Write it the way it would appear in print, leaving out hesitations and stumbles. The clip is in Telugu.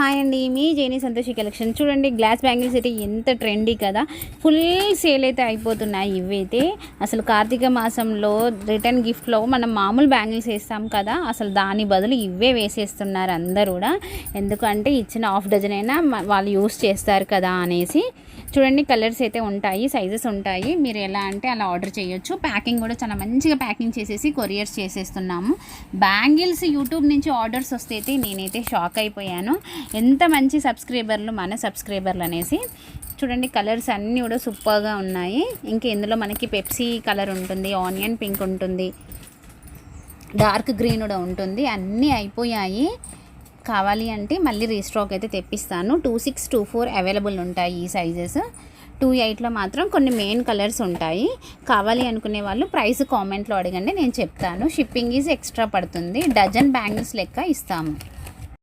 హాయ్ అండి, మీ జేని సంతోషి కలెక్షన్. చూడండి గ్లాస్ బ్యాంగిల్స్ అయితే ఎంత ట్రెండీ కదా, ఫుల్ సేల్ అయితే అయిపోతున్నాయి. ఇవైతే అసలు కార్తీక మాసంలో రిటర్న్ గిఫ్ట్లో మనం మామూలు బ్యాంగిల్స్ వేస్తాం కదా, అసలు దాని బదులు ఇవే వేసేస్తున్నారు అందరూ కూడా. ఎందుకంటే ఇచ్చిన హాఫ్ డజన్ అయినా వాళ్ళు యూస్ చేస్తారు కదా అనేసి. చూడండి కలర్స్ అయితే ఉంటాయి, సైజెస్ ఉంటాయి, మీరు ఎలా అంటే అలా ఆర్డర్ చేయొచ్చు. ప్యాకింగ్ కూడా చాలా మంచిగా ప్యాకింగ్ చేసేసి కొరియర్స్ చేసేస్తున్నాము. బ్యాంగిల్స్ యూట్యూబ్ నుంచి ఆర్డర్స్ వస్తే అయితే నేనైతే షాక్ అయిపోయాను. ఎంత మంచి సబ్స్క్రైబర్లు మన సబ్స్క్రైబర్లు అనేసి. చూడండి కలర్స్ అన్నీ కూడా సూపర్గా ఉన్నాయి. ఇంకా ఇందులో మనకి పెప్సీ కలర్ ఉంటుంది, ఆనియన్ పింక్ ఉంటుంది, డార్క్ గ్రీన్ కూడా ఉంటుంది. అన్నీ అయిపోయాయి. కావాలి అంటే మళ్ళీ రీస్టాక్ అయితే తెప్పిస్తాను. 26, 24 అవైలబుల్ ఉంటాయి ఈ సైజెస్. 28లో మాత్రం కొన్ని మెయిన్ కలర్స్ ఉంటాయి. కావాలి అనుకునే వాళ్ళు ప్రైస్ కామెంట్లో అడగండి, నేను చెప్తాను. షిప్పింగ్ ఈజ్ ఎక్స్ట్రా పడుతుంది. డజన్ బ్యాంగిల్స్ లెక్క ఇస్తాము.